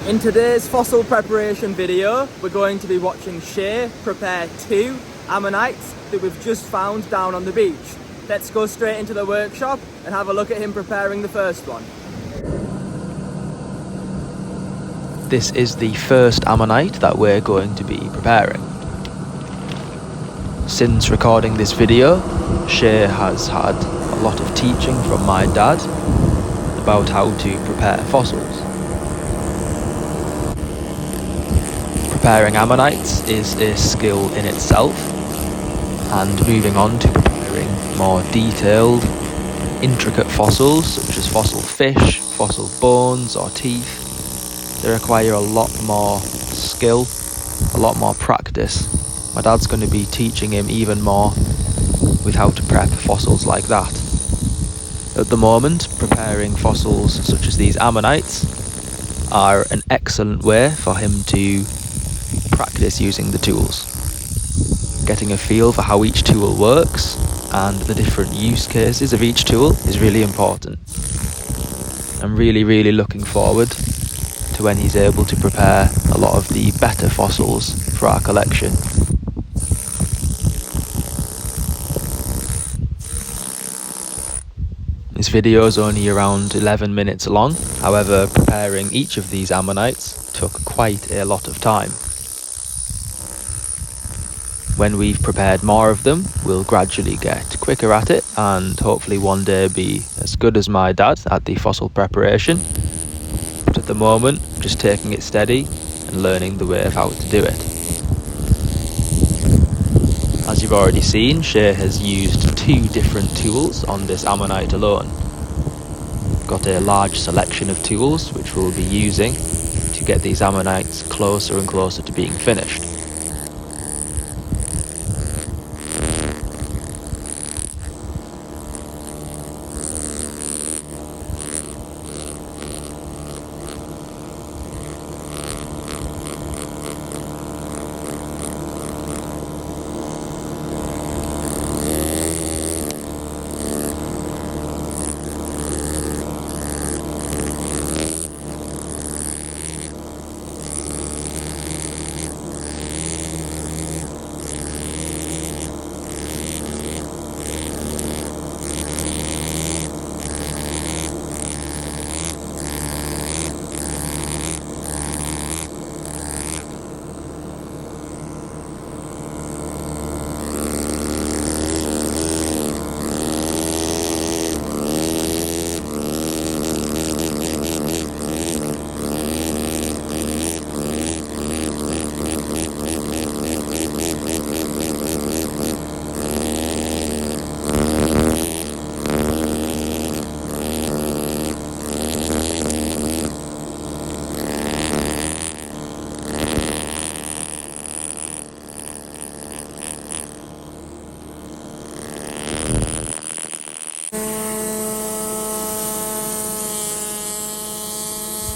In today's fossil preparation video, we're going to be watching Shay prepare 2 ammonites that we've just found down on the beach. Let's go straight into the workshop and have a look at him preparing the first one. This is the first ammonite that we're going to be preparing. Since recording this video, Shay has had a lot of teaching from my dad about how to prepare fossils. Preparing ammonites is a skill in itself, and moving on to preparing more detailed, intricate fossils such as fossil fish, fossil bones or teeth, they require a lot more skill, a lot more practice. My dad's going to be teaching him even more with how to prep fossils like that. At the moment, preparing fossils such as these ammonites are an excellent way for him to practice using the tools. Getting a feel for how each tool works and the different use cases of each tool is really important. I'm really looking forward to when he's able to prepare a lot of the better fossils for our collection. This video is only around 11 minutes long, however preparing each of these ammonites took quite a lot of time. When we've prepared more of them, we'll gradually get quicker at it and hopefully one day be as good as my dad at the fossil preparation. But at the moment, just taking it steady and learning the way of how to do it. As you've already seen, Shay has used 2 different tools on this ammonite alone. Got a large selection of tools which we'll be using to get these ammonites closer and closer to being finished.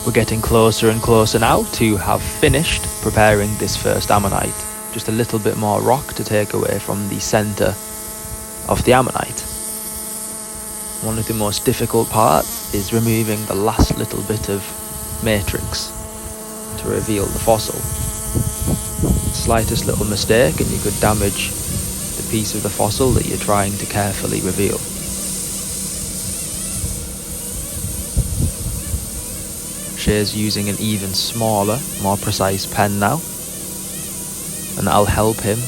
We're getting closer and closer now to have finished preparing this first ammonite. Just a little bit more rock to take away from the centre of the ammonite. One of the most difficult parts is removing the last little bit of matrix to reveal the fossil. Slightest little mistake and you could damage the piece of the fossil that you're trying to carefully reveal. Shay's using an even smaller, more precise pen now, and that'll help him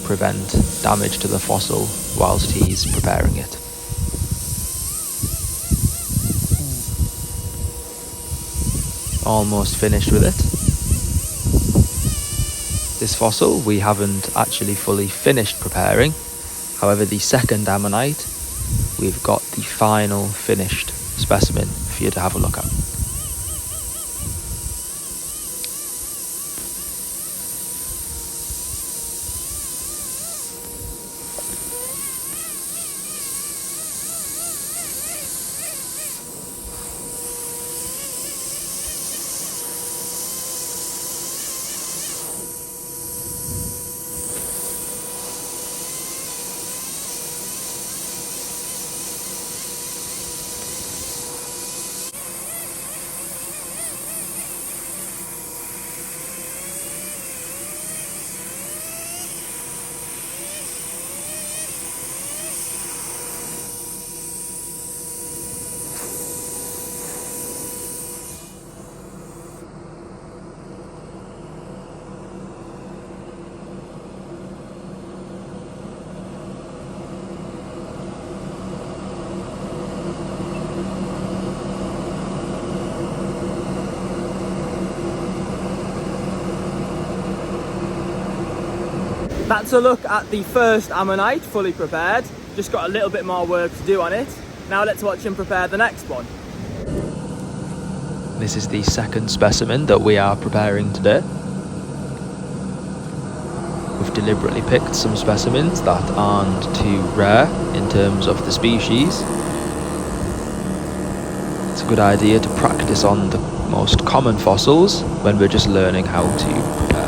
prevent damage to the fossil whilst he's preparing it. Almost finished with it. This fossil we haven't actually fully finished preparing, however the second ammonite we've got the final finished specimen for you to have a look at. That's a look at the first ammonite fully prepared. Just got a little bit more work to do on it. Now let's watch him prepare the next one. This is the second specimen that we are preparing today. We've deliberately picked some specimens that aren't too rare in terms of the species. It's a good idea to practice on the most common fossils when we're just learning how to prepare.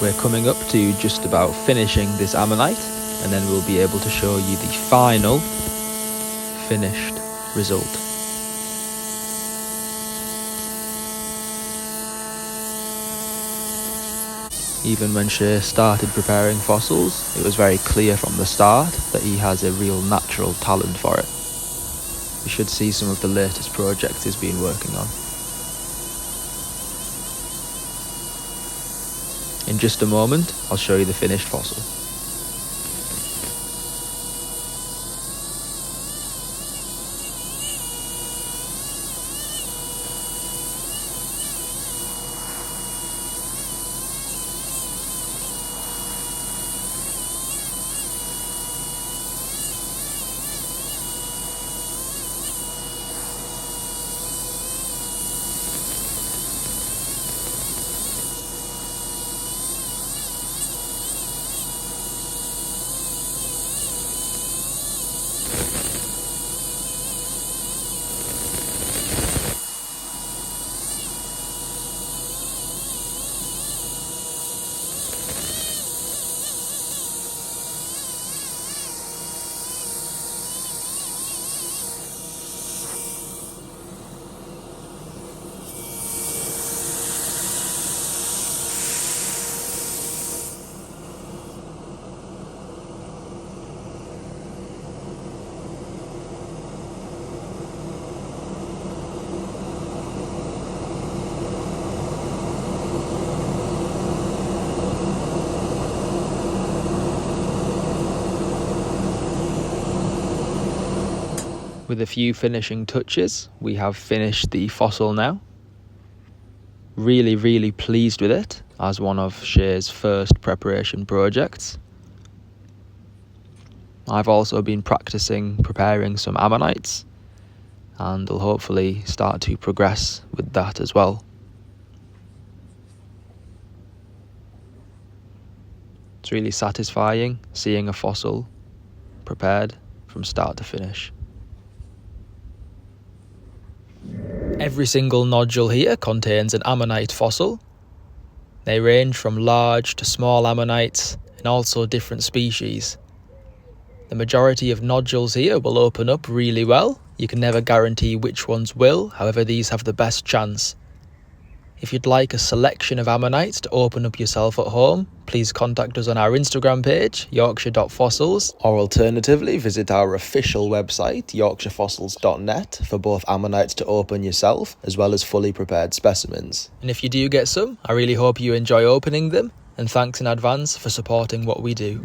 We're coming up to just about finishing this ammonite, and then we'll be able to show you the final finished result. Even when Shay started preparing fossils, it was very clear from the start that he has a real natural talent for it. You should see some of the latest projects he's been working on. In just a moment, I'll show you the finished fossil. With a few finishing touches, we have finished the fossil now. Really pleased with it as one of Shay's first preparation projects. I've also been practicing preparing some ammonites, and I'll hopefully start to progress with that as well. It's really satisfying seeing a fossil prepared from start to finish. Every single nodule here contains an ammonite fossil. They range from large to small ammonites and also different species. The majority of nodules here will open up really well. You can never guarantee which ones will, however these have the best chance. If you'd like a selection of ammonites to open up yourself at home, please contact us on our Instagram page, yorkshire.fossils, or alternatively visit our official website, yorkshirefossils.net, for both ammonites to open yourself, as well as fully prepared specimens. And if you do get some, I really hope you enjoy opening them, and thanks in advance for supporting what we do.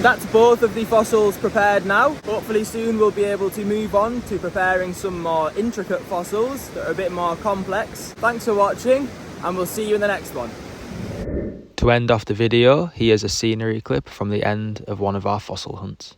That's both of the fossils prepared now. Hopefully soon we'll be able to move on to preparing some more intricate fossils that are a bit more complex. Thanks for watching, and we'll see you in the next one. To end off the video, here's a scenery clip from the end of one of our fossil hunts.